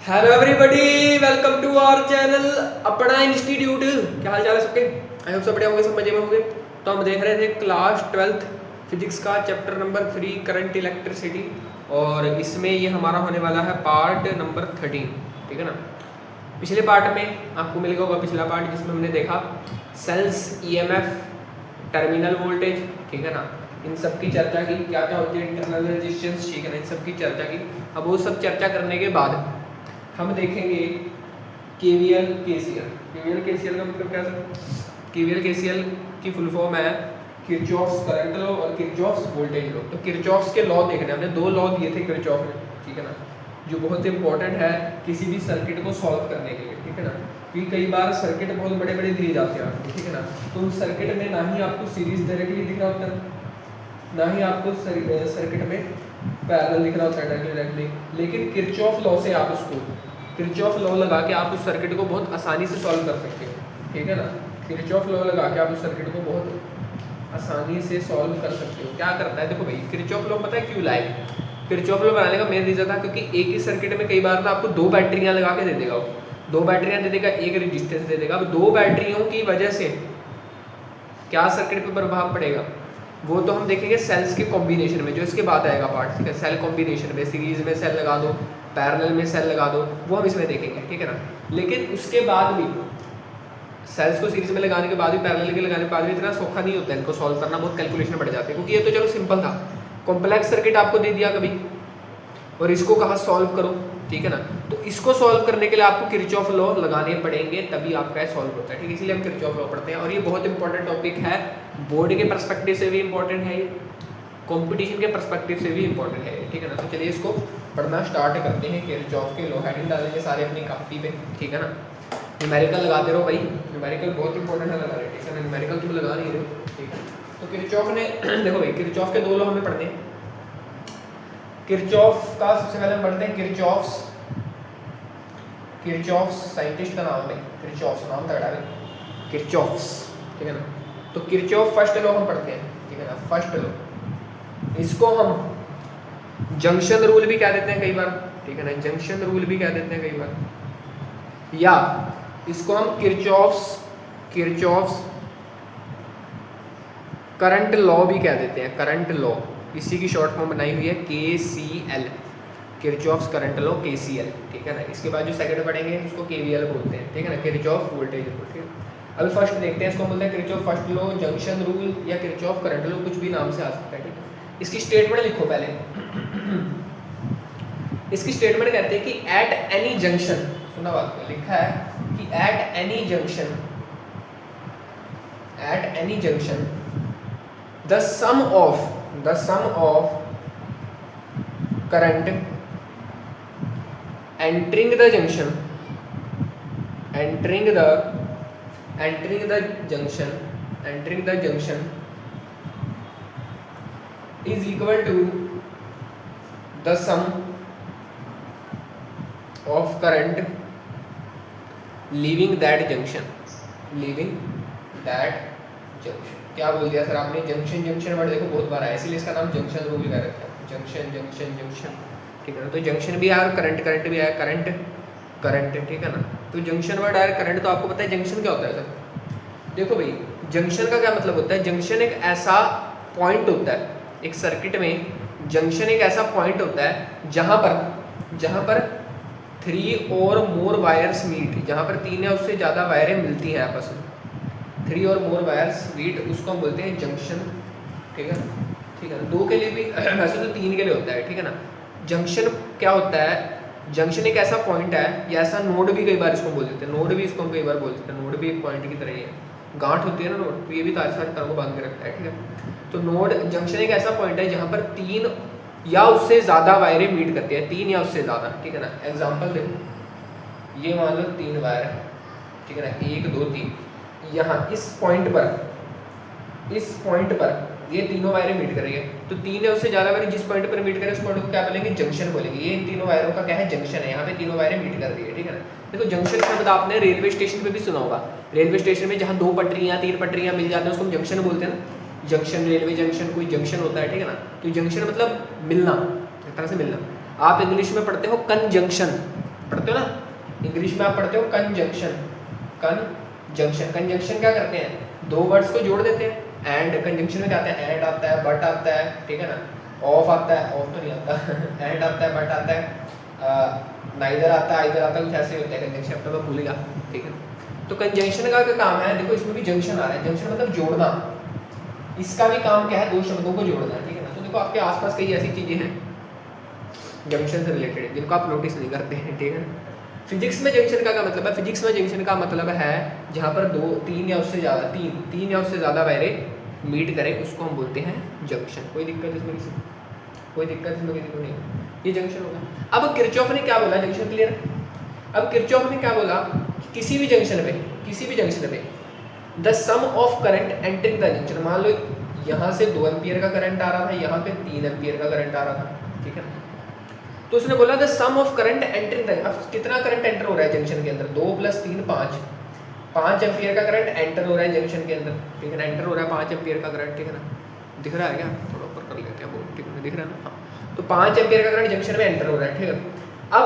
Hello everybody, welcome to our channel अपना institute. क्या हाल चाल है सबके? आई होप सब बढ़िया होंगे, सब मजे में होंगे। तो हम देख रहे थे क्लास 12th फिजिक्स का चैप्टर नंबर 3 करंट इलेक्ट्रिसिटी, और इसमें ये हमारा होने वाला है पार्ट नंबर 13। ठीक है ना। पिछले पार्ट में आपको मिल गया होगा पिछला पार्ट जिसमें हमने देखा सेल्स, ईएमएफ, टर्मिनल वोल्टेज, ठीक है ना, इन सब की चर्चा की, क्या क्या होती है इंटरनल रेजिस्टेंस, ठीक है ना, इन सब की चर्चा की। अब वो सब चर्चा करने के बाद हम देखेंगे केवीएल केसीएल। केवीएल केसीएल का मतलब क्या है? केवीएल केसीएल की फुल फॉर्म है किरचॉफ्स करंट लॉ और किरचॉफ्स वोल्टेज लॉ। तो किरचॉफ्स के लॉ देखने हमने दो लॉ दिए थे किरचॉफ ने, ठीक है ना, जो बहुत इंपॉर्टेंट है किसी भी सर्किट को सॉल्व करने के लिए, ठीक है ना। क्योंकि कई बार सर्किट बहुत बड़े बड़े दिए जाते हैं आपको, ठीक है ना, तो उस सर्किट में ना ही आपको सीरीज डायरेक्टली दिख रहा होता है, ना ही आपको सर्किट में पैरेलल दिख रहा होता है डायरेक्टली, लेकिन किरचॉफ लॉ से आप उसको किरचॉफ लॉ लगा के आप उस सर्किट को बहुत आसानी से सॉल्व कर सकते हो, ठीक है ना। किरचॉफ लॉ लगा के आप उस सर्किट को बहुत आसानी से सॉल्व कर सकते हो। क्या करता है देखो भाई, किरचॉफ लॉ पता है क्यों लाए? किरचॉफ लॉ बनाने का मेन रीजन था क्योंकि एक ही सर्किट में कई बार ना आपको दो बैटरियां लगा के दे देगा, दो बैटरियां दे देगा, एक रेजिस्टेंस दे देगा। अब दो बैटरियों की वजह से क्या सर्किट पर प्रभाव पड़ेगा वो तो हम देखेंगे सेल्स के कॉम्बिनेशन में, जो इसके बाद आएगा पार्ट, ठीक है। सेल कॉम्बिनेशन में सीरीज में सेल लगा दो, पैरेलल में सेल लगा दो, वो हम इसमें देखेंगे, ठीक है ना। लेकिन उसके बाद भी सेल्स को सीरीज में लगाने के बाद भी, पैरेलल के लगाने के बाद भी इतना सौखा नहीं होता है इनको सॉल्व करना, बहुत कैलकुलेशन बढ़ जाते हैं। क्योंकि ये तो चलो सिंपल था, कॉम्प्लेक्स सर्किट आपको दे दिया कभी और इसको कहा सॉल्व करो, ठीक है ना। तो इसको सॉल्व करने के लिए आपको किरचॉफ लॉ लगाने पड़ेंगे, तभी आपका सॉल्व होता है, ठीक है। इसीलिए हम किरचॉफ लॉ पढ़ते हैं और ये बहुत इंपॉर्टेंट टॉपिक है, बोर्ड के पर्सपेक्टिव से भी इंपॉर्टेंट है, कंपटीशन के पर्सपेक्टिव से भी इंपॉर्टेंट है, ठीक है ना। तो चलिए इसको पढ़ना स्टार्ट करते हैं। किरचॉफ के लॉ हेडिंग डालेंगे सारे अपनी कॉपी पे, ठीक है ना। न्यूमेरिकल लगाते रहो भाई, न्यूमेरिकल बहुत इंपॉर्टेंट है लगाने, ठीक है ना। न्यूमेरिकल तुम लगा नहीं रहे, ठीक है। तो किरचॉफ ने देखो भाई, किरचॉफ के दो लॉ हमें पढ़ते हैं। किरचॉफ का सबसे पहले हम पढ़ते हैं किरचॉफ्स साइंटिस्ट का नाम है, किरचॉफ्स नाम तगड़ा है, किरचॉफ्स, ठीक है ना। तो किरचॉफ फर्स्ट लॉ हम पढ़ते हैं, ठीक है ना। फर्स्ट लॉ, इसको हम जंक्शन रूल भी कह देते हैं कई बार, ठीक है ना, जंक्शन रूल भी कह देते हैं कई बार, या इसको हम किरचॉफ्स करंट लॉ भी कह देते हैं, करंट लॉ, इसी की शॉर्ट फॉर्म बनाई हुई है KCL, Kirchhoff's current law KCL, ठीक है ना। इसके बाद जो सेकंड पढ़ेंगे उसको KVL बोलते हैं, ठीक है ना, किरचॉफ वोल्टेज लॉ, ठीक है। अभी फर्स्ट देखते हैं, इसको बोलते हैं Kirchhoff first law, junction rule या किरचॉफ करंट लॉ, कुछ भी नाम से आ सकता है, ठीक है। इसकी स्टेटमेंट लिखो पहले। इसकी स्टेटमेंट कहते हैं कि एट एनी जंक्शन, सुना बात को, लिखा है कि at any junction the sum of current entering the junction is equal to the sum of current leaving that junction। क्या बोल दिया सर आपने? जंक्शन वर्ड देखो बहुत बार आया, इसलिए इसका नाम जंक्शन रूल कर रखा है, जंक्शन, ठीक है ना। तो जंक्शन भी आया, करंट भी आया, करंट, ठीक है ना। तो जंक्शन वर्ड आया, करंट, तो आपको पता है जंक्शन क्या होता है सर? देखो भाई, जंक्शन का क्या मतलब होता है? जंक्शन एक ऐसा पॉइंट होता है एक सर्किट में, जंक्शन एक ऐसा पॉइंट होता है जहाँ पर 3 और मोर वायर्स मीट, जहाँ पर 3 या उससे ज़्यादा वायरें मिलती हैं आपस में, 3 और मोर वायर्स मीट, उसको हम बोलते हैं जंक्शन, ठीक है, ठीक है। 2 के लिए भी वैसे तो 3 के लिए होता है, ठीक है ना। जंक्शन क्या होता है? जंक्शन एक ऐसा पॉइंट है, या ऐसा नोड भी कई बार इसको बोल देते हैं, नोड भी इसको हम कई बार बोल देते हैं, नोड भी एक पॉइंट की तरह ही है, गांठ होती है ना नोड, तो ये भी सारे तार को बांध के रखता है, ठीक है। तो नोड जंक्शन एक ऐसा पॉइंट है जहाँ पर 3 या उससे ज़्यादा वायरें मीट करती है, 3 या उससे ज़्यादा, ठीक है ना। एग्जाम्पल देखो, ये मान लो 3 वायर है, ठीक है ना, 1 2 3, यहाँ इस पॉइंट पर ये तीनों वायरें मीट करेंगे, तो 3 या उससे ज़्यादा वायरें जिस पॉइंट पर मीट करें उस पॉइंट को क्या बोलेंगे? जंक्शन बोलेंगे। ये इन तीनों वायरों का क्या है? जंक्शन है, यहाँ पे तीनों वायरें मीट कर रही है, ठीक है ना। देखो जंक्शन शब्द आपने रेलवे स्टेशन पे भी सुना होगा, रेलवे स्टेशन में जहाँ 2 पटरियाँ 3 पटरियाँ मिल जाते हैं उसको हम जंक्शन बोलते हैं ना, जंक्शन, रेलवे जंक्शन, कोई जंक्शन होता है, ठीक है ना। तो जंक्शन मतलब मिलना, एक तरह से मिलना। आप इंग्लिश में पढ़ते हो कंजंक्शन, पढ़ते हो ना, इंग्लिश में आप पढ़ते हो कंजंक्शन। कंजंक्शन क्या करते हैं, दो वर्ड्स को जोड़ देते हैं। एंड कंजंक्शन में क्या आता है, एंड आता है, बट आता है, ठीक है ना, ऑफ आता है, ऑफ तो नहीं आता एंड आता है, बट आता है, नाइदर आता है, आइदर आता है, कुछ ऐसे होता है कंजंक्शन, अब तो मैं भूलेगा, ठीक है। तो कंजंक्शन का क्या काम है, देखो इसमें भी जंक्शन आ रहा है, जंक्शन मतलब जोड़ना, इसका भी काम क्या है, दो शब्दों को जोड़ना, ठीक है ना। तो देखो आपके आसपास कई ऐसी चीज़ें हैं जंक्शन से रिलेटेड जिनको आप नोटिस नहीं करते हैं, ठीक है। फिजिक्स में जंक्शन का क्या मतलब है, फिजिक्स में जंक्शन का मतलब है जहाँ पर दो, तीन या उससे ज़्यादा, तीन या उससे ज़्यादा वायरे मीट करें, उसको हम बोलते हैं जंक्शन। कोई दिक्कत इसमें किसी, कोई दिक्कत इसमें किसी को नहीं, ये जंक्शन होगा। अब किरचॉफ ने क्या बोला, जंक्शन क्लियर। अब किरचॉफ ने क्या बोला, किसी भी जंक्शन पे the sum of current entering the junction, मान लो यहाँ से 2 एम्पियर का करंट आ रहा था, यहाँ पे 3 एम्पियर का करंट आ रहा था, ठीक है। तो उसने बोला the sum of current entering the, अब कितना करंट एंटर हो रहा है जंक्शन के अंदर, 2 + 3 5 एम्पियर का करंट एंटर हो रहा है जंक्शन के अंदर, ठीक है ना, एंटर हो रहा है 5 एम्पियर का करंट, ठीक है ना, दिख रहा है क्या, थोड़ा ऊपर कर लेते हैं, ठीक है, दिख रहा है ना, हाँ। तो 5 एम्पियर का करंट जंक्शन में एंटर हो रहा है, ठीक है। अब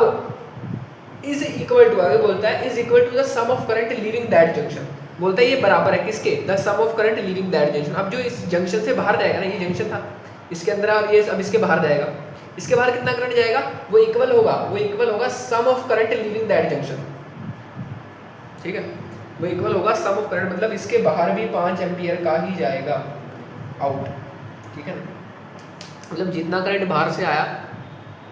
इज इक्वल टू, आगे बोलता है is equal to the sum of current leaving that junction, बोलता है ये बराबर है किसके, the sum of current leaving that junction. अब जो इस जंक्शन से बाहर जाएगा ना, ये जंक्शन था इसके अंदर, और ये अब इसके बाहर जाएगा, इसके बाहर कितना करंट जाएगा, वो इक्वल होगा sum of current leaving that junction, ठीक है, वो इक्वल होगा सम ऑफ करंट, मतलब इसके बाहर भी 5 एम्पियर का ही जाएगा आउट, ठीक है ना। मतलब जितना करंट बाहर से आया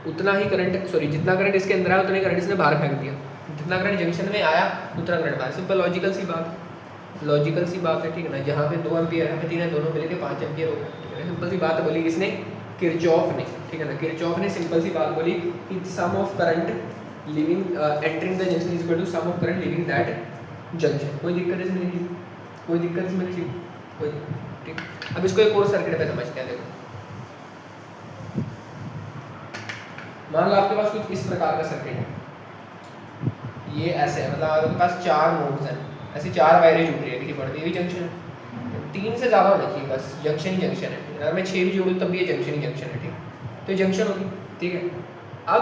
उतना ही करंट, सॉरी जितना करंट इसके अंदर आया उतना ही करंट इसने बाहर फेंक दिया, जितना करंट जंक्शन में आया उतना करंट बाहर। सिंपल लॉजिकल सी बात है, ठीक है ना। जहाँ पे 2 एम्पियर है, 3 है, दोनों मिलके 5 एम्पियर हो गया, सिंपल सी बात बोली किसने, किरचॉफ ने, ठीक है ना। किरचॉफ ने सिंपल सी बात बोली कि sum of current leaving entering the junction is equal to sum of current leaving that junction. कोई दिक्कत इसमें नहीं, कोई दिक्कत इसमें नहीं, कोई, ठीक। अब इसको एक और सर्किट पे समझते हैं। देखो मान लो आपके पास कुछ इस प्रकार का सर्किट है, ये ऐसे है, मतलब आपके पास 4 नोड्स हैं, ऐसे 4 वायरें जुड़ रही है, देखिए पड़ती है, ये भी जंक्शन है, 3 से ज़्यादा होना चाहिए, बस जंक्शन ही जंक्शन है। अगर मैं 6 भी जोड़ूँ तब भी ये जंक्शन ही जंक्शन है, ठीक। तो ये जंक्शन होगी, ठीक है। अब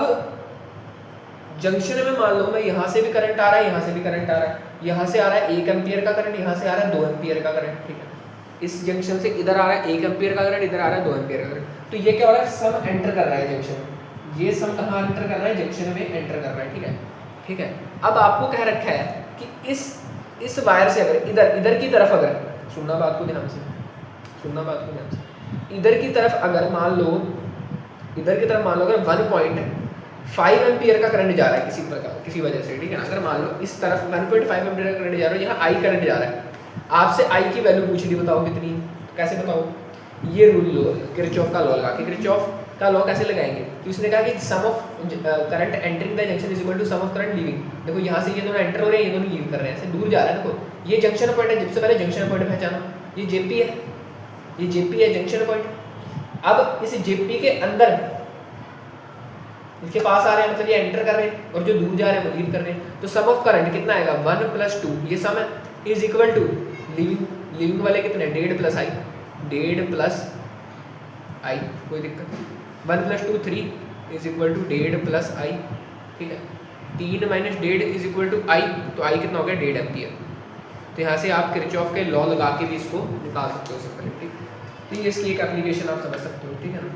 जंक्शन में मान लो मैं यहाँ से भी करंट आ रहा है, यहाँ से भी करंट आ रहा है, यहाँ से आ रहा है 1 एम्पियर का करंट, यहाँ से आ रहा है 2 एम्पियर का करंट, ठीक है। इस जंक्शन से इधर आ रहा है 1 एम्पियर का करंट, इधर आ रहा है 2 एम्पियर का करंट। तो ये क्या हो रहा है, सम एंटर कर रहा है जंक्शन में, ये सम कहाँ एंटर कर रहा है, जंक्शन में एंटर कर रहा है, ठीक है, ठीक है। अब आपको कह रखा है कि इस वायर से अगर इधर की तरफ, अगर सुनना बात को ध्यान से, इधर की तरफ अगर मान लो अगर 1.5 एम्पियर का करंट जा रहा है किसी वजह से, ठीक है ना। अगर मान लो इस तरफ 1.5 एम्पियर का करंट जा रहा है, यहाँ आई करंट जा रहा है, आपसे आई की वैल्यू पूछ ली, बताओ कितनी है, कैसे बताओ, ये रूल लो, किरचॉफ का लॉ लगा के, किरचॉफ का लॉ कैसे लगाएंगे, तो इसने कहा कि sum of current entering the junction is equal to sum of current leaving. देखो यहाँ से ये दोनों एंटर हो रहे हैं, ये दोनों लीव कर रहे हैं, ऐसे दूर जा रहा है। देखो ये जंक्शन पॉइंट है, सबसे पहले जंक्शन पॉइंट पहचानो, ये जेपी है, ये जेपी है जंक्शन पॉइंट। अब इस जेपी के अंदर इसके पास आ रहे हैं, मतलब ये एंटर कर रहे हैं, और जो दूर जा रहे हैं वो लीव कर रहे हैं। तो सम ऑफ करंट कितना आएगा, 1 + 2, ये सम है, इज इक्वल टू लीविंग वाले कितने, 1.5 + i, 1.5 + i, कोई दिक्कत नहीं। 1 + 2 3 इज इक्वल टू 1.5 + i, ठीक है। 3 - 1.5 इज इक्वल टू i, तो i कितना हो गया, 1.5 एम्पियर। तो यहाँ से आप किरचॉफ के लॉ लगा के भी इसको निकाल सकते हो सिंपली, ठीक। तो ये इसकी एक एप्लीकेशन आप समझ सकते हो, ठीक है ना।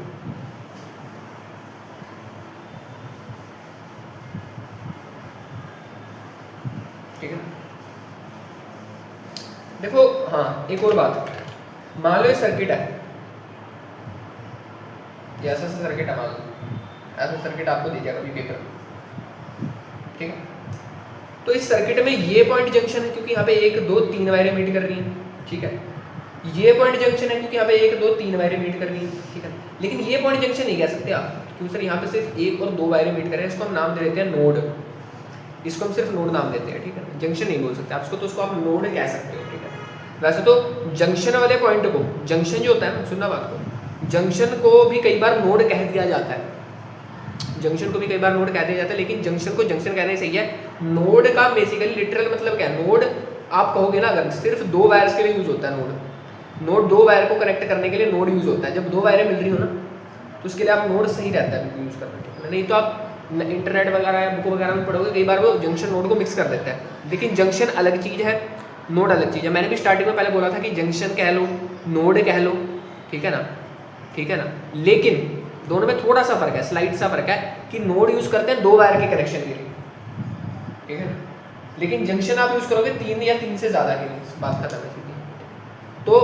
ठीक है, देखो हाँ एक और बात, मान लो ये सर्किट है, ये ऐसा सर्किट है, मान लो ऐसा सर्किट आपको दे दिया कभी पेपर, ठीक है। तो इस सर्किट में ये पॉइंट जंक्शन है क्योंकि यहाँ पे 1 2 3 वायरें मीट कर रही हैं, ठीक है। ये पॉइंट जंक्शन है क्योंकि यहाँ पे 1 2 3 वायरें मीट कर रही हैं, ठीक है। लेकिन ये पॉइंट जंक्शन नहीं कह सकते आप, क्योंकि सर यहाँ पे सिर्फ 1 और 2 वायरें मीट कर रहे हैं, इसको हम नाम दे देते हैं नोड, इसको हम सिर्फ नोड नाम देते हैं, ठीक है। जंक्शन नहीं बोल सकते आप इसको, तो उसको आप नोड कह सकते हो, ठीक है। वैसे तो जंक्शन वाले पॉइंट को, जंक्शन जो होता है ना, सुनना बात को, जंक्शन को भी कई बार नोड कह दिया जाता है, जंक्शन को भी कई बार नोड कह दिया जाता है, लेकिन जंक्शन को जंक्शन कहना ही सही है। नोड का बेसिकली लिटरल मतलब क्या है, नोड आप कहोगे ना, अगर सिर्फ 2 वायर्स के लिए यूज होता है नोड 2 वायर को कनेक्ट करने के लिए नोड यूज होता है। जब 2 वायरें मिल रही हो ना, तो उसके लिए आप नोड सही रहता है यूज करना, ठीक है। नहीं तो आप इंटरनेट वगैरह या बुक वगैरह में पढ़ोगे कई बार वो जंक्शन नोड को मिक्स कर देता है, लेकिन जंक्शन अलग चीज़ है, नोड अलग चीज़ है। मैंने भी स्टार्टिंग में पहले बोला था कि जंक्शन कह लो, नोड कह लो, ठीक है ना, ठीक है ना, लेकिन दोनों में थोड़ा सा फर्क है, स्लाइड सा फर्क है कि नोड यूज़ करते हैं 2 वायर के कनेक्शन के लिए, ठीक है ना, लेकिन जंक्शन आप यूज़ करोगे 3 या 3 से ज़्यादा के लिए, बात खत्म है। तो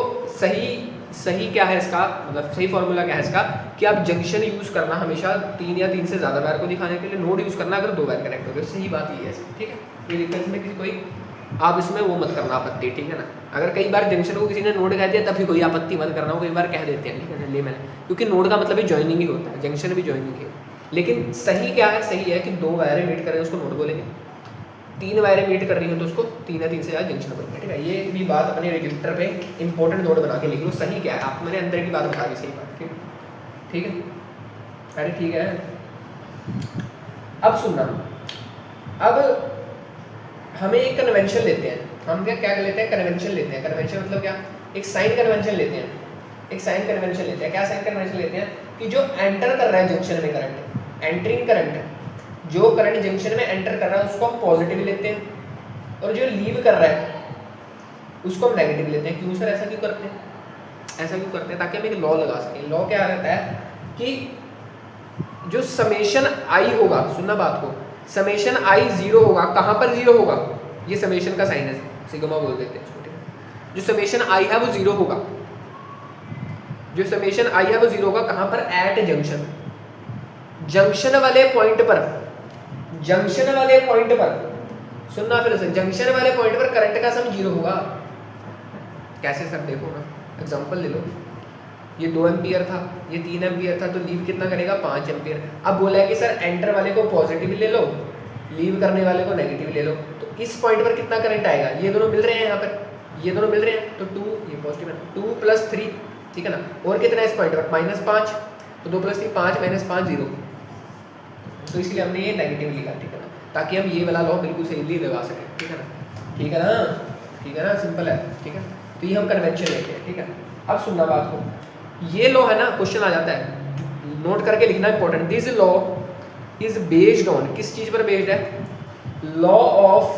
सही क्या है इसका, मतलब सही फॉर्मूला क्या है इसका कि आप जंक्शन यूज़ करना हमेशा 3 या 3 से ज़्यादा वायर को दिखाने के लिए, नोड यूज़ करना अगर 2 वायर कनेक्ट हो गए। सही बात ये है, ठीक है, कोई दिक्कत इसमें किसी कोई आप इसमें वो मत करना आपत्ति, ठीक है ना। अगर कई बार जंक्शन को किसी ने नोड कह दिया तब भी कोई आपत्ति मत करना, कई बार कह देते हैं, ठीक है, ले मैंने, क्योंकि नोड का मतलब ही ज्वाइनिंग ही होता है, जंक्शन भी ज्वाइनिंग है। लेकिन सही क्या है, सही है कि 2 वायरें मीट कर रहे हैं उसको नोड बोलेंगे, 3 वायरें मीट कर रही हैं तो उसको 3 या 3 से ज़्यादा जंक्शन बोलेंगे, ठीक है। ये भी बात अपने रजिस्टर पे इंपॉर्टेंट नोट बना के लिख लो। सही क्या है, आप मैंने अंदर की बात बता दी, सही बात, ठीक है, अरे ठीक है। अब सुनना, अब हमें एक कन्वेंशन लेते हैं, हम क्या लेते हैं, कन्वेंशन लेते हैं। कन्वेंशन मतलब क्या, एक साइन कन्वेंशन लेते हैं, एक साइन कन्वेंशन लेते हैं। क्या साइन कन्वेंशन लेते हैं कि जो एंटर कर रहा है जंक्शन में करंट, एंटरिंग करंट, जो करंट जंक्शन में एंटर कर रहा है उसको हम पॉजिटिव लेते हैं, और जो लीव कर रहा है उसको हम नेगेटिव लेते हैं। क्यों सर, ऐसा क्यों करते हैं, ऐसा क्यों करते हैं, ताकि हम एक लॉ लगा सकें। लॉ क्या रहता है कि जो समेशन आई होगा, सुनना बात को, समेशन आई 0 होगा, कहाँ पर 0 होगा, ये समेशन का साइन है, सिग्मा बोल देते हैं इसको, ठीक है। जो समेशन आई है वो 0 होगा, जो समेशन आई है वो 0 होगा, कहाँ पर, एट जंक्शन, जंक्शन वाले पॉइंट पर, जंक्शन वाले पॉइंट पर, सुनना फिर से, जंक्शन वाले पॉइंट पर करंट का सम 0 होगा। कैसे सर, देखो ना, एग्जांपल ले लो, ये 2 एम्पियर था, ये 3 एम्पियर था, तो लीव कितना करेगा, 5 एम्पियर। अब बोला है कि सर एंटर वाले को पॉजिटिव ले लो, लीव करने वाले को नेगेटिव ले लो, तो इस पॉइंट पर कितना करंट आएगा, ये दोनों मिल रहे हैं यहाँ पर, ये दोनों मिल रहे हैं, तो 2, ये पॉजिटिव है, 2 + 3, ठीक है ना, और कितना है इस पॉइंट पर, -5, तो 2 + 3 5, -5 0, तो इसलिए हमने ये नेगेटिव लिखा, ठीक है ना, ताकि हम ये वाला लॉ बिल्कुल सही लगा सकें, ठीक है ना, ठीक है ना, ठीक है ना, सिंपल है, ठीक है। तो ये हम कन्वेंशन लेते हैं, ठीक है। अब सुनना बात को, ये लॉ है ना, क्वेश्चन आ जाता है, नोट करके लिखना important, this law is based on, किस चीज पर बेस्ड है, लॉ ऑफ,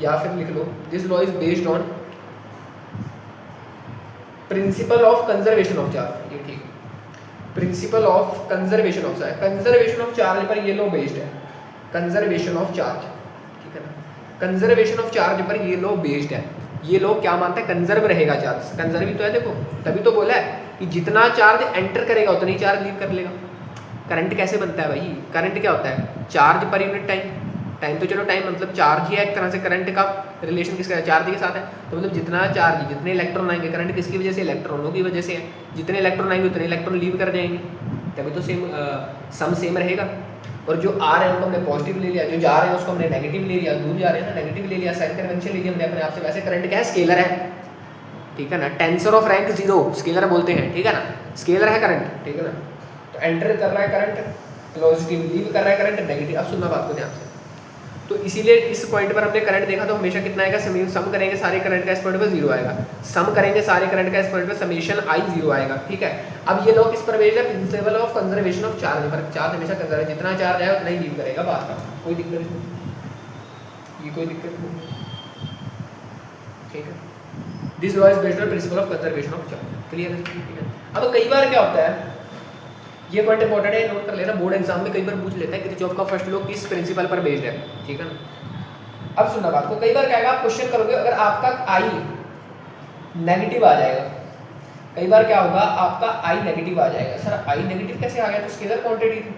या फिर लिख लो, this law is based on principle of conservation of charge, ये ठीक, principle of conservation of charge, conservation of charge पर ये लॉ बेस्ड है, कंजर्वेशन ऑफ चार्ज, ठीक है ना, कंजर्वेशन ऑफ चार्ज पर ये लॉ बेस्ड है। ये लॉ क्या मानता है, कंजर्व रहेगा चार्ज, कंजर्व ही तो है, देखो तभी तो बोला है कि जितना चार्ज एंटर करेगा उतना ही चार्ज लीव कर लेगा। करंट कैसे बनता है भाई, करंट क्या होता है, charge per unit time, time तो चलो टाइम मतलब चार्ज ही है एक तरह से, करंट का रिलेशन किसका है, चार्ज के साथ है, तो मतलब जितना चार्ज, जितने इलेक्ट्रॉन आएंगे, करंट किसकी वजह से, इलेक्ट्रॉनों की वजह से है, जितने इलेक्ट्रॉन आएंगे उतने इलेक्ट्रॉन लीव कर जाएंगे, तभी तो सम सेम रहेगा। और जो आ रहे हैं उनको हमने पॉजिटिव ले लिया, जो जा रहे हैं उसको हमने नेगेटिव ले लिया, दूर जा रहे हैं ना नेगेटिव ले लिया, साइन कन्वेंशन ले लिया हमने अपने आप से। वैसे करंट क्या है, स्केलर है, ठीक है ना, टेंसर ऑफ रैंक 0 स्केलर बोलते हैं, ठीक है ना, स्केलर है करंट, ठीक है ना। तो एंटर कर रहा है करंट, पॉजिटिव लीव कर रहा है करंट, नेगेटिव। अब सुनना बात को ध्यान से, तो इसीलिए इस पॉइंट पर हमने करंट देखा तो हमेशा कितना आएगा, सम करेंगे सारे करंट का इस पॉइंट पर 0 आएगा, सम करेंगे सारे करंट का इस पॉइंट पर समेशन आई 0 आएगा, ठीक है। अब ये लॉ किस पर बेस्ड है, principal of conservation of charge पर, चार्ज हमेशा कंजर्व, जितना चार्ज आएगा उतना ही लीव करेगा, बात का कोई दिक्कत नहीं, ये कोई दिक्कत नहीं, ठीक है। This law is based on principle of conservation of charge, clear है, ठीक है। अब कई बार क्या होता है, ये पॉइंट इंपॉर्टेंट है, नोट कर लेना, बोर्ड एग्जाम में कई बार पूछ लेता है कि किरचॉफ का फर्स्ट लॉ किस प्रिंसिपल पर बेस्ड है, ठीक है ना। अब सुनना बात को, कई बार क्या आप क्वेश्चन करोगे, अगर आपका आई नेगेटिव आ जाएगा, कई बार क्या होगा, आपका आई नेगेटिव आ जाएगा, सर आई नेगेटिव कैसे आ गया, तो स्केलर क्वांटिटी थी,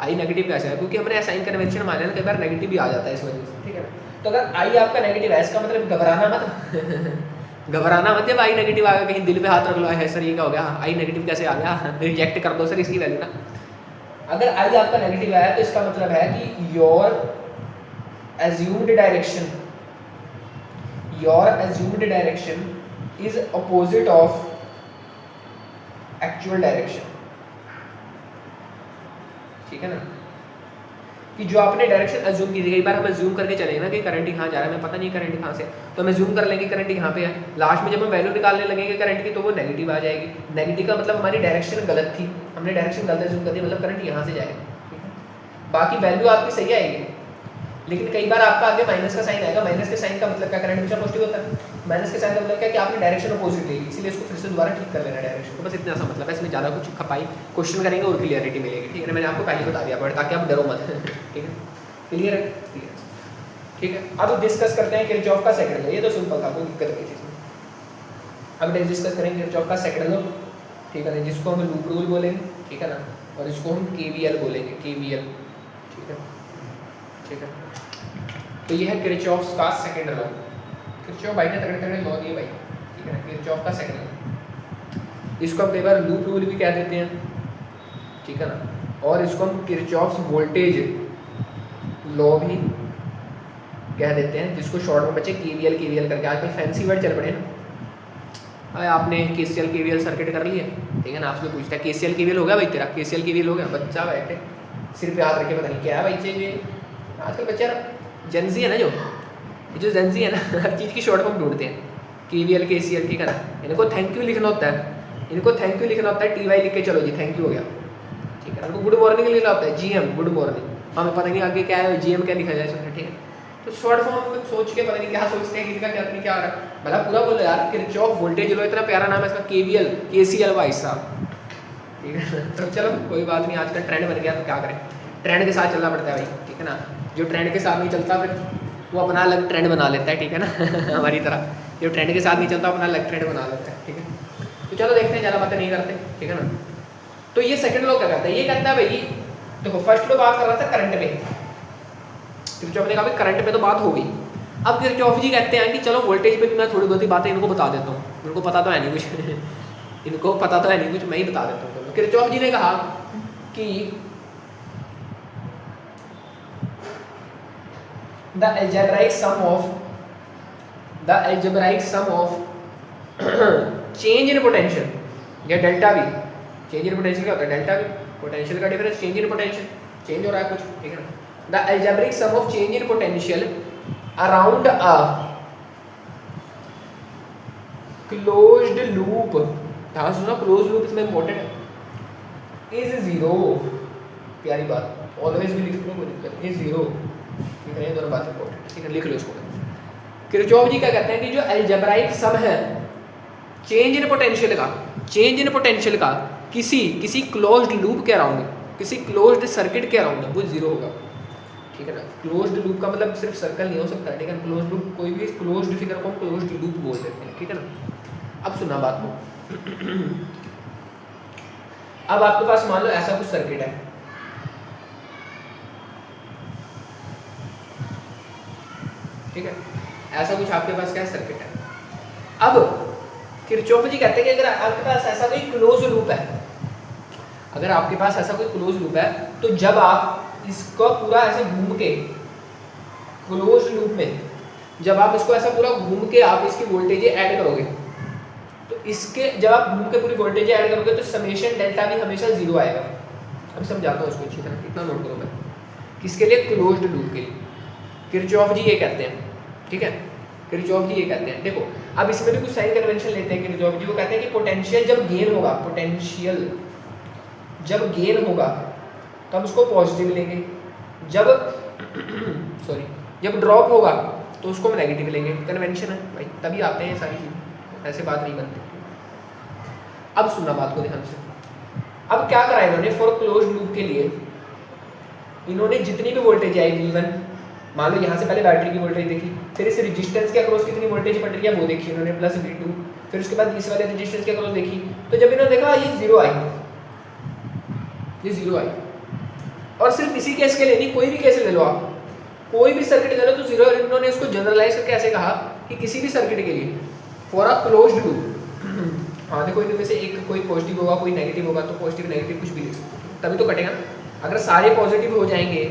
आई नेगेटिव कैसे है, क्योंकि हमने साइन कन्वेंशन माना ना, कई बार नेगेटिव भी आ जाता है इस वजह से, ठीक है। तो अगर आई आपका नेगेटिव है, इसका मतलब घबराना मत घबराना मत, जब आई नेगेटिव आ गया कहीं दिल पे हाथ रख लो, है सर ये क्या हो गया, आई नेगेटिव कैसे आ गया, रिजेक्ट कर दो सर इसकी वैल्यू ना। अगर आई आपका नेगेटिव आया तो इसका मतलब है कि your assumed direction is opposite of actual direction, ठीक है ना, कि जो आपने डायरेक्शन अज्यूम की थी, कई बार हम अज्यूम करके चलेंगे ना कि करंट यहाँ जा रहा है, हमें पता नहीं करंट कहाँ से, तो हम अज्यूम कर लेंगे करंट यहाँ पे है, लास्ट में जब हम वैल्यू निकालने लगेंगे करंट की तो वो नेगेटिव आ जाएगी, नेगेटिव का मतलब हमारी डायरेक्शन गलत थी, हमने डायरेक्शन गलत अज्यूम कर दी, मतलब करंट यहाँ से जाएगा, ठीक है। बाकी वैल्यू आपकी सही आएगी, लेकिन कई बार आपका आगे माइनस का साइन आएगा। माइनस के साइन का मतलब क्या, करंट हमेशा पॉजिटिव होता है। माइनस के साइन का मतलब क्या कि आपने डायरेक्शन अपोजिट ली, इसीलिए इसको फिर से दोबारा ठीक कर लेना डायरेक्शन। तो बस इतना सा मतलब है, इसमें ज़्यादा कुछ खपाई क्वेश्चन करेंगे और क्लियरिटी मिलेगी, ठीक है ना। मैंने आपको पहले बता दिया ताकि आप डरो मत, ठीक है। क्लियर है, क्लियर, ठीक है। अब डिस्कस करते हैं किरचॉफ का सेकंड लॉ। ये तो सिंपल था, कोई दिक्कत नहीं थी इसमें। अब डिस्कस करेंगे किरचॉफ का सेकंड लॉ, ठीक है ना, जिसको हम लूप रूल बोलेंगे, ठीक है ना, और इसको हम KVL बोलेंगे, KVL, ठीक है, ठीक है। तो ये है किरचॉफ का सेकंड लॉ। किरचॉफ भाई ने तगड़े तगड़े लॉ दिए भाई, ठीक है ना। किरचॉफ का सेकंड लॉ, इसको हम कई बार लूप रूल भी कह देते हैं, ठीक है ना, और इसको हम किरचॉफ्स वोल्टेज लॉ भी कह देते हैं, जिसको शॉर्ट में बच्चे KVL करके, आजकल फैंसी वर्ड चल पड़े ना। आपने KCL KVL सर्किट कर लिए, ठीक है ना। आपसे पूछता है KCL KVL हो गया भाई तेरा, KCL KVL हो गया, बच्चा बैठे सिर पे हाथ रख के पता नहीं क्या है भाई चाहिए। आजकल बच्चा जेंजी है ना, जो जेंजी है ना, हर चीज़ की शॉर्ट फॉर्म ढूंढते हैं, KVL KCL, ठीक है ना। इनको थैंक यू लिखना होता है, इनको थैंक यू लिखना होता है, TY लिख के चलो जी थैंक यू हो गया, ठीक है। इनको गुड मॉर्निंग लिखना होता है, GM गुड मॉर्निंग, हमें पता नहीं आगे क्या है, GM क्या लिखा जाए इसमें, ठीक है। तो शॉर्ट फॉर्म में सोच के पता नहीं क्या सोचते हैं, किसका क्या नहीं क्या आ रहा है, भला पूरा बोलो यार। किरचॉफ वोल्टेज लॉ, इतना प्यारा नाम है इसका, KVL KCL भाई साहब, ठीक है। तो चलो कोई बात नहीं, आजकल ट्रेंड बन गया तो क्या करें, ट्रेंड के साथ चलना पड़ता है भाई, ठीक है ना। जो ट्रेंड के साथ नहीं चलता फिर वो अपना अलग ट्रेंड बना लेता है, ठीक है ना। हमारी तरह जो ट्रेंड के साथ नहीं चलता अपना अलग ट्रेंड बना लेता है, ठीक है। तो चलो देखते हैं, ज़्यादा बातें नहीं करते, ठीक है ना। तो ये सेकंड लॉ क्या कहता है, ये कहता है भाई देखो, फर्स्ट लॉ बात कर रहा था करंट में, किरचॉफ ने कहा भाई करंट पे तो बात हो गई। अब किरचॉफ जी कहते हैं कि चलो वोल्टेज पे भी मैं थोड़ी बहुत ही बातें इनको बता देता हूँ, इनको पता तो है नहीं कुछ इनको पता तो है नहीं कुछ, मैं ही बता देता हूँ। किरचॉफ जी ने कहा कि the algebraic sum of change in potential या delta V, change in potential क्या होता है, डेल्टा V, पोटेंशियल का difference, change in potential, change हो रहा है कुछ, ठीक है ना। The algebraic sum of change in potential around a closed loop, ध्यान सुना, क्लोज लूप इसमें इंपॉर्टेंट है, इज जीरो, प्यारी बात, ऑलवेज भी लिख लो, कोई दिक्कत नहीं, जीरो, ठीक है, ये दोनों बातें इंपॉर्टेंट, ठीक है, लिख लो इसको। किरचॉफ जी क्या कहते हैं कि जो अलजेब्राइक सम है चेंज इन पोटेंशियल का, चेंज इन पोटेंशियल का किसी क्लोज्ड लूप के अराउंड, किसी क्लोज्ड सर्किट के अराउंड वो जीरो होगा, ठीक है ना। क्लोज्ड लूप का मतलब सिर्फ सर्कल नहीं हो सकता, ठीक है। क्लोज्ड लूप, कोई भी क्लोज्ड फिगर को क्लोज्ड लूप बोल देते हैं, ठीक है ना। अब सुना बात को, अब आपके पास मान लो ऐसा कुछ सर्किट है, ठीक है, ऐसा कुछ आपके पास क्या सर्किट है। अब किरचॉफ जी कहते हैं कि अगर आपके पास ऐसा कोई क्लोज लूप है, अगर आपके पास ऐसा कोई क्लोज लूप है, तो जब आप इसको पूरा ऐसे घूम के क्लोज लूप में, जब आप इसको ऐसा पूरा घूम के आप इसकी वोल्टेज ऐड करोगे, तो इसके जब आप घूम के पूरी वोल्टेज ऐड करोगे तो समेशन डेल्टा भी हमेशा जीरो आएगा। अब समझाता हूँ इसको अच्छी तरह, कितना नोट करो मैं, किसके लिए, क्लोज्ड लूप के लिए। किरचॉफ जी ये कहते हैं, ठीक है, किरचॉफ जी ये कहते हैं, देखो अब इसमें भी कुछ साइन कन्वेंशन लेते हैं। किरचॉफ जी वो कहते हैं कि पोटेंशियल जब गेन होगा, पोटेंशियल जब गेन होगा तो हम उसको पॉजिटिव लेंगे, जब सॉरी जब ड्रॉप होगा तो उसको हम नेगेटिव लेंगे, कन्वेंशन है भाई, तभी आते हैं सारी चीज़, ऐसे बात नहीं बनती। अब सुनना बात को ध्यान से, अब क्या करा इन्होंने, फॉर क्लोज्ड लूप के लिए इन्होंने जितनी भी वोल्टेज आई V1, मान लो यहाँ से पहले बैटरी की वोल्टेज देखी, फिर इस रेजिस्टेंस के अक्रॉस कितनी वोल्टेज पड़ रही है वो देखी इन्होंने, प्लस V2, फिर उसके बाद इस वाले रेजिस्टेंस के अक्रॉस देखी, तो जब इन्होंने देखा ये जीरो आई, ये जीरो आई। और सिर्फ इसी केस के लिए नहीं, कोई भी केस ले लो आप, कोई भी सर्किट ले लो तो जीरो। इन्होंने इसको जनरलाइज करके ऐसे कहा कि किसी भी सर्किट के लिए फॉर अ क्लोज्ड लूप, हाँ देखो इनमें से एक कोई पॉजिटिव होगा कोई नेगेटिव होगा, तो पॉजिटिव नेगेटिव कुछ भी लिख सकते हो, तभी तो कटेगा। अगर सारे पॉजिटिव हो जाएंगे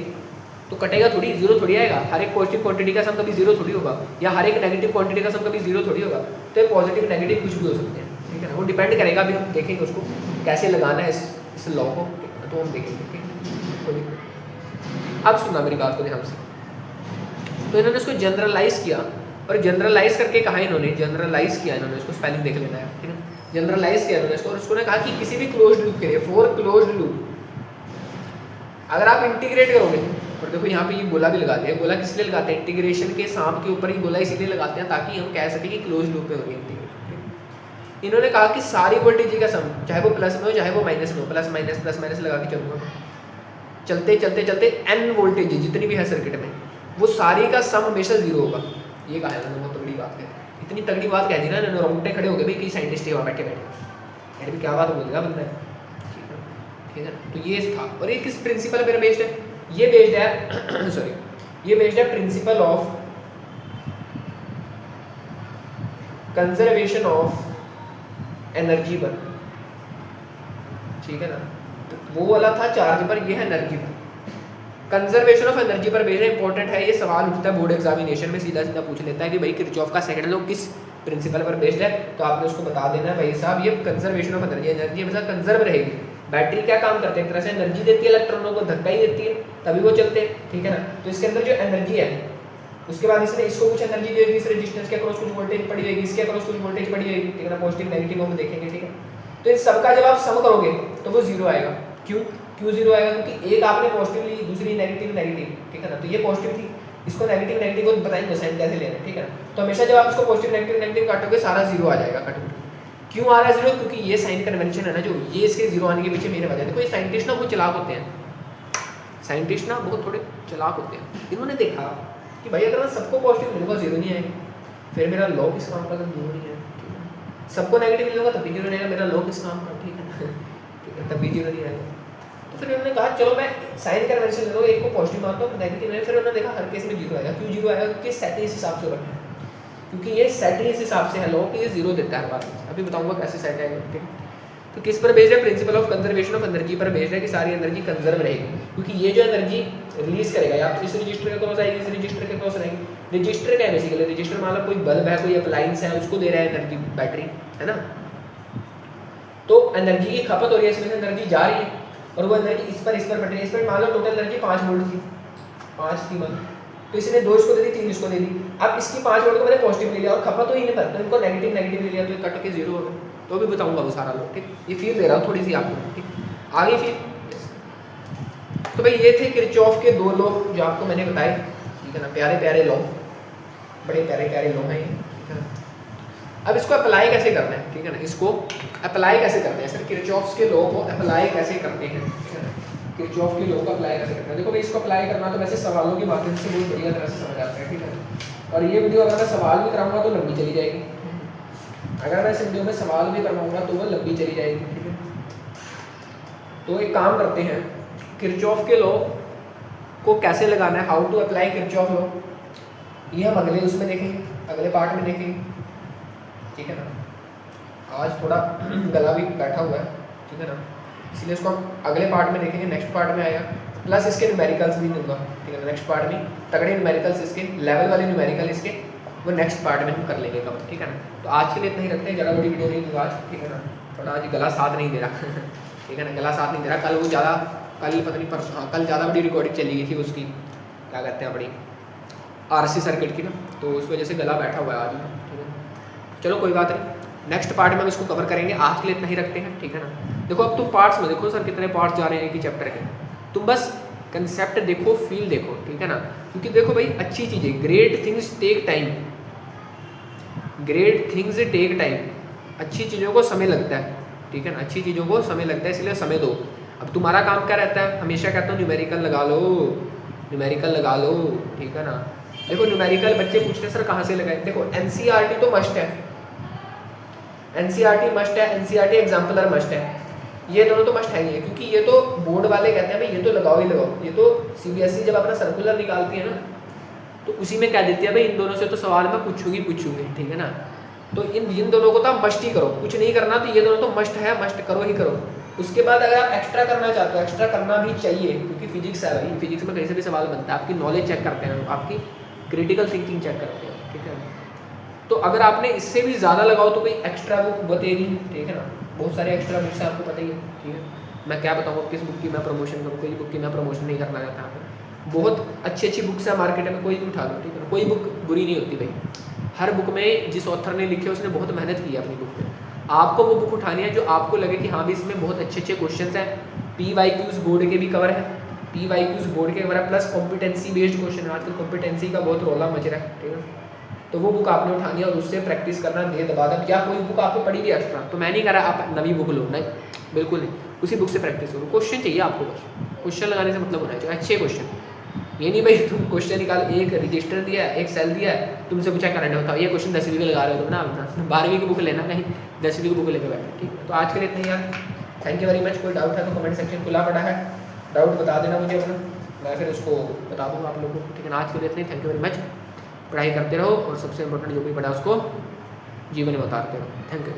तो कटेगा थोड़ी, जीरो थोड़ी आएगा। हर एक पॉजिटिव क्वांटिटी का सम कभी जीरो थोड़ी होगा, या हर एक नेगेटिव क्वांटिटी का सम कभी जीरो थोड़ी होगा। तो ये पॉजिटिव नेगेटिव कुछ भी हो सकते हैं, ठीक है ना, वो डिपेंड करेगा, अभी हम देखेंगे उसको कैसे लगाना है इस लॉ को, तो हम देखेंगे, ठीक है। अब सुनना मेरी बात को ध्यान से, तो इन्होंने इसको जनरलाइज किया, और जनरलाइज करके कहा इन्होंने, जनरलाइज किया इन्होंने, इसको स्पेलिंग देख लेना है, ठीक है, जनरलाइज किया इन्होंने इसको, और उसको ने कहा कि किसी भी क्लोज्ड लूप के लिए, फॉर क्लोज्ड लूप अगर आप इंटीग्रेट करोगे, और देखो यहाँ पे ये गोला भी लगाते हैं, गोला किस लिए लगाते हैं, इंटीग्रेशन के सांप के ऊपर ही गोला इसीलिए लगाते हैं ताकि हम कह सकें कि क्लोज लूप में हो रही है इंटीग्रेट। इन्होंने कहा कि सारी वोल्टेज का सम, चाहे वो प्लस में हो चाहे वो माइनस में हो, प्लस माइनस लगा के चलूँगा, चलते चलते चलते n वोल्टेज जितनी भी है सर्किट में, वो सारी का सम हमेशा जीरो होगा। ये कहा है बहुत तगड़ी बात है, इतनी तगड़ी बात कह दी ना, रोंगटे खड़े हो गए भाई, कई साइंटिस्ट वहाँ बैठे अरे भी क्या बात बोलेगा बंदा, ठीक है। तो ये था, और ये किस प्रिंसिपल पर बेस्ड है, ये बेस्ड है सॉरी, ये बेस्ड है principal of conservation of energy पर, ठीक है ना। तो वो वाला था चार्ज पर, ये है एनर्जी पर। कंजर्वेशन ऑफ एनर्जी पर बेस्ड इंपॉर्टेंट है, ये सवाल उठता है बोर्ड एग्जामिनेशन में, सीधा सीधा पूछ लेता है कि भाई किरचॉफ का सेकंड लॉ किस प्रिंसिपल पर बेस्ड है, तो आपने उसको बता देना है भाई साहब ये कंजर्वेशन ऑफ एनर्जी, एनर्जी हमेशा कंजर्व रहेगी। बैटरी क्या काम करते हैं, एक तरह से एनर्जी देती है, इलेक्ट्रॉनों को धक्का ही देती है तभी वो चलते हैं, ठीक है ना। तो इसके अंदर जो एनर्जी है, उसके बाद इसने इसको कुछ एनर्जी दी होगी, इस रेजिस्टेंस के अक्रॉस कुछ वोल्टेज पड़ी होगी, इसके अक्रॉस कुछ वोल्टेज पड़ी होगी, ठीक है ना, पॉजिटिव नेगेटिव हम देखेंगे, ठीक है। तो इन सबका जब आप सम करोगे तो वो जीरो आएगा। क्यों जीरो आएगा, क्योंकि एक आपने पॉजिटिव ली, दूसरी नेगेटिव, ठीक है ना। तो ये पॉजिटिव थी, इसको नेगेटिव को बताएंगे साइन कैसे लेना है, ठीक है ना। तो हमेशा जब आप इसको पॉजिटिव नेगेटिव काटोगे सारा जीरो आ जाएगा कट। क्यों आ रहा है जीरो, क्योंकि ये साइन कन्वेंशन है ना, जो ये इसके जीरो आने के पीछे मेरे वजह। देखो ये साइंटिस्ट ना बहुत चलाक होते हैं, साइंटिस्ट ना बहुत थोड़े चलाक होते हैं। इन्होंने देखा कि भाई अगर मैं सबको पॉजिटिव मिलूंगा जीरो नहीं आएगा, फिर मेरा लॉ किस काम का, जीरो नहीं है, सबको नेगेटिव मिलूंगा तब भी जीरो नहीं आएगा, मेरा लॉ किस काम का, ठीक है ना, ठीक है, तब भी जीरो नहीं आएगा। तो फिर उन्होंने कहा चलो मैं साइन कन्वेंशन ले लो, एक को पॉजिटिव मानता हूँ नेगेटिव नहीं, फिर उन्होंने देखा हर केस में जीरो आएगा। क्यों जीरो आएगा, क्योंकि सेट इस हिसाब से रखा है, क्योंकि ये सेट इस हिसाब से है लॉ कि ये जीरो देता है हर बार। अभी बताऊंगा कैसे सेट है, ठीक है। तो किस पर बेस्ड है, principal of conservation of energy पर बेस्ड है कि सारी एनर्जी कंजर्व रहेगी, क्योंकि ये जो एनर्जी रिलीज करेगा या इस रजिस्टर के क्रॉस आएगी, इस रजिस्टर के क्रॉस रहेगी। रजिस्टर क्या है बेसिकली, रजिस्टर मतलब कोई बल्ब है, कोई अप्लायंस है, उसको दे रहा है एनर्जी बैटरी, है ना। तो एनर्जी की खपत हो रही है, इसमें से एनर्जी जा रही है, और वो एनर्जी इस पर बट रही है। इस पर मान लो टोटल एनर्जी 5 वोल्ट थी, 5 थी मान, तो इसने 2 इसको दे दी, 3 इसको दे दी। अब इसकी 5 वोल्ट को मैंने पॉजिटिव ले लिया और खपत तो ही नहीं, तो इनको नेगेटिव ले लिया, तो ये कट के जीरो हो गया। तो अभी बताऊंगा वो सारा लोग, ठीक। ये फील दे रहा हूँ थोड़ी सी आपको, ठीक। आगे फिर तो भाई ये थे किरचॉफ के 2 लॉ जो आपको मैंने बताए, ठीक है ना। प्यारे प्यारे लॉ, बड़े प्यारे प्यारे लॉ हैं ये, ठीक है ना। अब इसको अप्लाई कैसे करना है, ठीक है ना, इसको अप्लाई कैसे करते हैं सर, किरचॉफ के लॉ को अप्लाई कैसे करते हैं, ठीक है ना। किरचॉफ के लॉ को अप्लाई कैसे करते हैं, देखो भाई इसको अप्लाई करना तो वैसे सवालों के माध्यम से बहुत बढ़िया तरह से समझ आता है, ठीक है। और ये वीडियो अगर मैं सवाल भी कराऊंगा तो लंबी चली जाएगी, अगर मैं इस वीडियो में सवाल भी करवाऊंगा तो वो लंबी चली जाएगी, ठीक है। तो एक काम करते हैं, किरचॉफ के लॉ को कैसे लगाना है, how to apply Kirchhoff law, ये हम अगले उसमें देखेंगे, अगले पार्ट में देखेंगे, ठीक है ना। आज थोड़ा गला भी बैठा हुआ है, ठीक है ना, इसलिए इसको हम अगले पार्ट में देखेंगे, नेक्स्ट पार्ट में आएगा। प्लस इसके न्यूमेरिकल्स भी दूंगा, ठीक है, नेक्स्ट पार्ट में तगड़े न्यूमेरिकल्स इसके, लेवल वाले न्यूमेरिकल इसके, वो नेक्स्ट पार्ट में हम कर लेंगे कब, ठीक है ना। तो आज के लिए इतना ही रखते हैं, ज़्यादा बड़ी वीडियो नहीं दूँगा आज, ठीक है ना। थोड़ा आज गला साथ नहीं दे रहा ठीक है ना, गला साथ नहीं दे रहा। कल वो ज़्यादा, कल पता नहीं परसों, हाँ कल ज़्यादा बड़ी रिकॉर्डिंग चली गई थी उसकी, क्या कहते हैं अपनी RC सर्किट की ना, तो उस वजह से गला बैठा हुआ है आज, ठीक है। चलो कोई बात नहीं, नेक्स्ट पार्ट में हम इसको कवर करेंगे, आज के लिए इतना ही रखते हैं, ठीक है ना। देखो अब तुम पार्ट्स में देखो सर कितने पार्ट्स जा रहे हैं कि चैप्टर के, तुम बस कंसेप्ट देखो, फील देखो, ठीक है ना। क्योंकि देखो भाई अच्छी चीज़ें, great things take time, great things take time, अच्छी चीज़ों को समय लगता है, ठीक है ना, अच्छी चीज़ों को समय लगता है, इसलिए समय दो। अब तुम्हारा काम क्या रहता है, हमेशा कहता हूँ न्यूमेरिकल लगा लो, न्यूमेरिकल लगा लो, ठीक है ना। देखो न्यूमेरिकल बच्चे पूछते हैं सर कहाँ से लगाए, देखो NCERT तो मस्ट है, NCERT मस्ट है, NCERT एग्जाम्पलर मस्ट है, ये दोनों तो मस्ट है ही है, क्योंकि ये तो बोर्ड वाले कहते हैं भाई ये तो लगाओ ही लगाओ। ये तो CBSE जब अपना सर्कुलर निकालती है ना, तो उसी में कह देती है भाई इन दोनों से तो सवाल मैं पूछूंगी, ठीक है ना। तो इन दोनों को तो आप मस्ट ही करो, कुछ नहीं करना तो ये दोनों तो मस्ट है, मस्ट करो ही करो। उसके बाद अगर आप एक्स्ट्रा करना चाहते हो, एक्स्ट्रा करना भी चाहिए, क्योंकि फिजिक्स है भाई, फिजिक्स में कहीं से भी सवाल बनता है, आपकी नॉलेज चेक करते हैं, आपकी क्रिटिकल थिंकिंग चेक करते हैं, ठीक है। तो अगर आपने इससे भी ज़्यादा लगाओ तो कोई एक्स्ट्रा बुक बतेगी, ठीक है ना, बहुत सारे एक्स्ट्रा बुक्स हैं आपको पता ही है, ठीक है। मैं क्या बताऊँ किस बुक की मैं प्रमोशन करूँ, कोई बुक की मैं प्रमोशन नहीं करना चाहता यहाँ पे। बहुत अच्छी अच्छी बुक्स है मार्केट में, कोई भी उठा लो, ठीक है ना, कोई बुक बुरी नहीं होती भाई। हर बुक में जिस ऑथर ने लिखे उसने बहुत मेहनत की है अपनी बुक में। आपको वो बुक उठानी है जो आपको लगे कि हाँ भी इसमें बहुत अच्छे अच्छे क्वेश्चन हैं, PYQs बोर्ड के भी कवर है, PYQs बोर्ड के वगैरह प्लस कॉम्पिटेंसी बेस्ड क्वेश्चन। आजकल कॉम्पिटेंसी का बहुत रोला मच रहा है, ठीक है। तो वो बुक आपने उठानी है और उससे प्रैक्टिस करना दे दबादब, या कोई बुक आपको पड़ी भी एक्स्ट्रा, तो मैं नहीं कह रहा आप नवी बुक लो, नहीं बिल्कुल नहीं, उसी बुक से प्रैक्टिस करो। क्वेश्चन चाहिए आपको, बस क्वेश्चन लगाने से मतलब होना चाहिए अच्छे क्वेश्चन। ये नहीं भाई तुम क्वेश्चन निकाल, एक रजिस्टर दिया है, एक सेल दिया है, तुमसे पूछा करंट बताओ, ये क्वेश्चन 10वीं के लगा रहे हो तुम ना, अपना 12वीं की बुक लेना, कहीं 10वीं की बुक लेकर बैठो, ठीक है। तो आज के लिए इतना ही यार, थैंक यू वेरी मच। कोई डाउट है तो कमेंट सेक्शन खुला पड़ा है, डाउट बता देना मुझे अपना, मैं फिर उसको बता दूँगा आप लोगों को, ठीक है ना। आज के लिए इतना ही, थैंक यू वेरी मच। पढ़ाई करते रहो और सबसे इंपॉर्टेंट जो भी पढ़ा उसको जीवन में उतारते रहो। Thank you.